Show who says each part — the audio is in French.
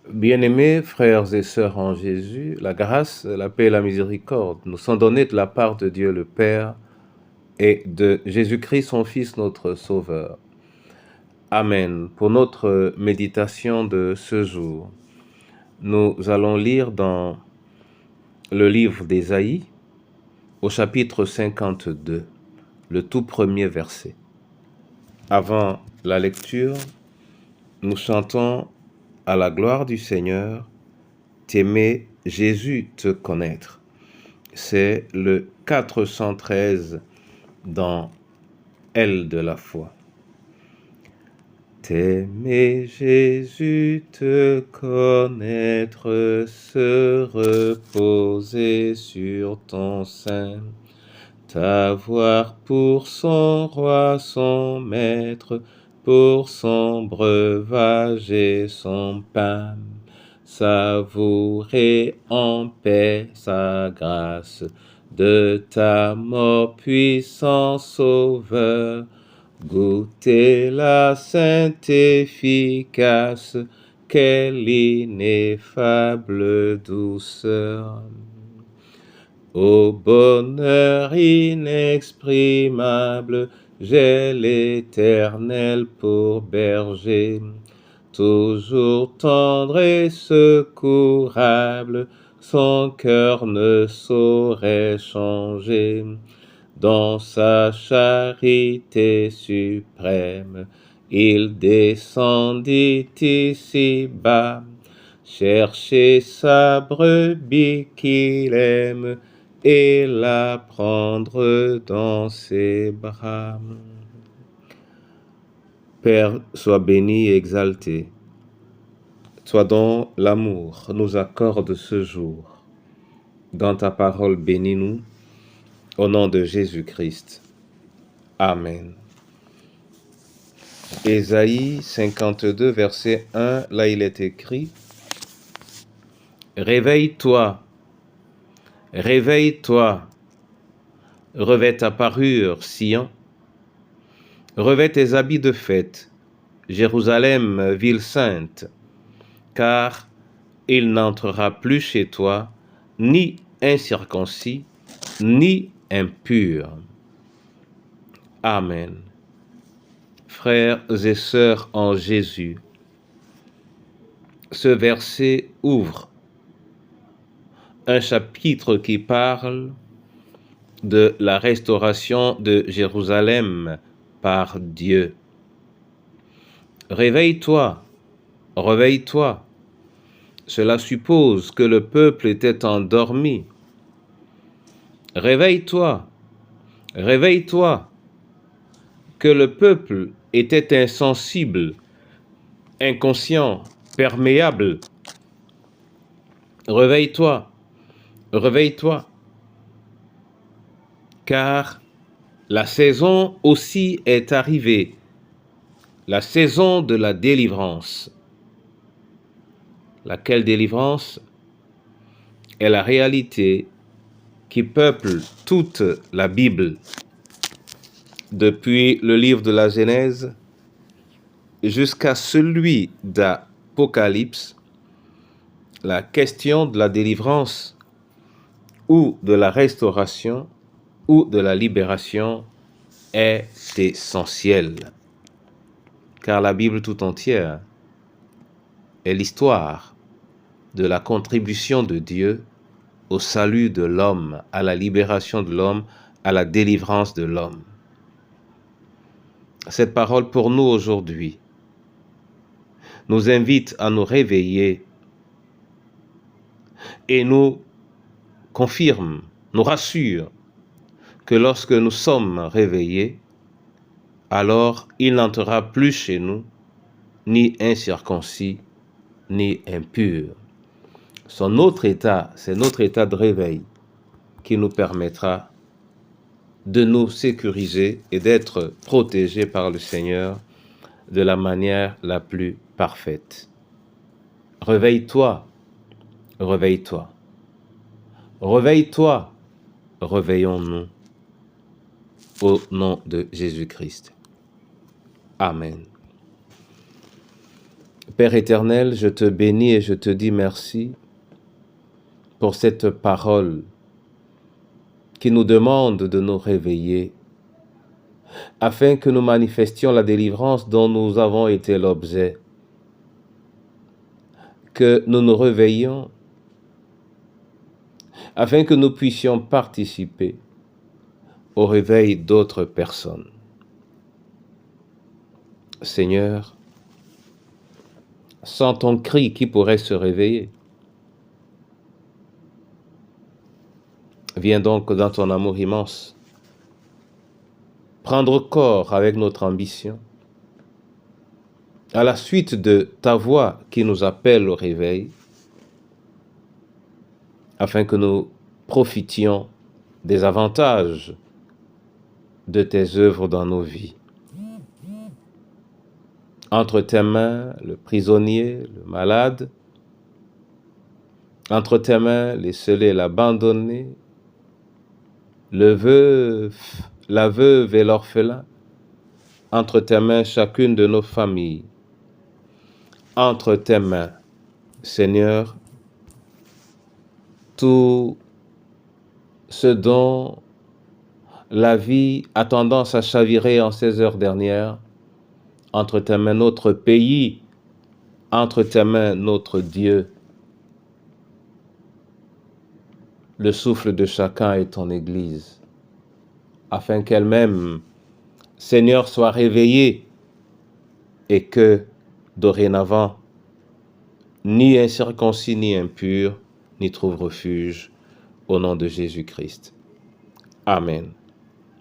Speaker 1: Bien-aimés frères et sœurs en Jésus, la grâce, la paix et la miséricorde nous sont données de la part de Dieu le Père et de Jésus-Christ, son Fils, notre Sauveur. Amen. Pour notre méditation de ce jour, nous allons lire dans le livre d'Ésaïe, au chapitre 52, le tout premier verset. Avant la lecture, nous chantons à la gloire du Seigneur, t'aimer Jésus, te connaître. C'est le 413 dans L de la foi. T'aimer Jésus, te connaître, se reposer sur ton sein, t'avoir pour son roi, son maître, pour son breuvage et son pain, savourer en paix sa grâce, de ta mort puissant sauveur, goûter la sainte efficace, quelle ineffable douceur. Ô bonheur inexprimable, j'ai l'Éternel pour berger, toujours tendre et secourable, son cœur ne saurait changer. Dans sa charité suprême, il descendit ici-bas, chercher sa brebis qu'il aime, et la prendre dans ses bras. Père, sois béni et exalté. Toi dont l'amour nous accorde ce jour. Dans ta parole, bénis-nous, au nom de Jésus-Christ. Amen. Ésaïe 52, verset 1, là il est écrit « Réveille-toi, réveille-toi, revêt ta parure, Sion, revêt tes habits de fête, Jérusalem, ville sainte, car il n'entrera plus chez toi ni incirconcis, ni impur. » Amen. Frères et sœurs en Jésus, ce verset ouvre un chapitre qui parle de la restauration de Jérusalem par Dieu. Réveille-toi, réveille-toi. Cela suppose que le peuple était endormi. Réveille-toi, réveille-toi, que le peuple était insensible, inconscient, perméable. Réveille-toi, réveille-toi, car la saison aussi est arrivée, la saison de la délivrance. Laquelle délivrance est la réalité qui peuple toute la Bible. Depuis le livre de la Genèse jusqu'à celui d'Apocalypse, la question de la délivrance ou de la restauration ou de la libération est essentielle. Car la Bible tout entière est l'histoire de la contribution de Dieu au salut de l'homme, à la libération de l'homme, à la délivrance de l'homme. Cette parole pour nous aujourd'hui nous invite à nous réveiller et nous confirme, nous rassure que lorsque nous sommes réveillés, alors il n'entrera plus chez nous ni incirconcis, ni impur. C'est notre état de réveil qui nous permettra de nous sécuriser et d'être protégés par le Seigneur de la manière la plus parfaite. Réveille-toi, réveille-toi. Réveille-toi, réveillons-nous au nom de Jésus-Christ. Amen. Père éternel, je te bénis et je te dis merci pour cette parole qui nous demande de nous réveiller afin que nous manifestions la délivrance dont nous avons été l'objet, que nous nous réveillions afin que nous puissions participer au réveil d'autres personnes. Seigneur, sans ton cri, qui pourrait se réveiller? Viens donc dans ton amour immense prendre corps avec notre ambition, à la suite de ta voix qui nous appelle au réveil, afin que nous profitions des avantages de tes œuvres dans nos vies. Entre tes mains, le prisonnier, le malade, entre tes mains, les scellés, l'abandonné, le veuf, la veuve et l'orphelin, entre tes mains chacune de nos familles, entre tes mains, Seigneur, tout ce dont la vie a tendance à chavirer en ces heures dernières, entre tes mains notre pays, entre tes mains notre Dieu. Le souffle de chacun est ton Église, afin qu'elle-même, Seigneur, soit réveillée et que, dorénavant, ni incirconcis ni impur n'y trouve refuge, au nom de Jésus-Christ. Amen.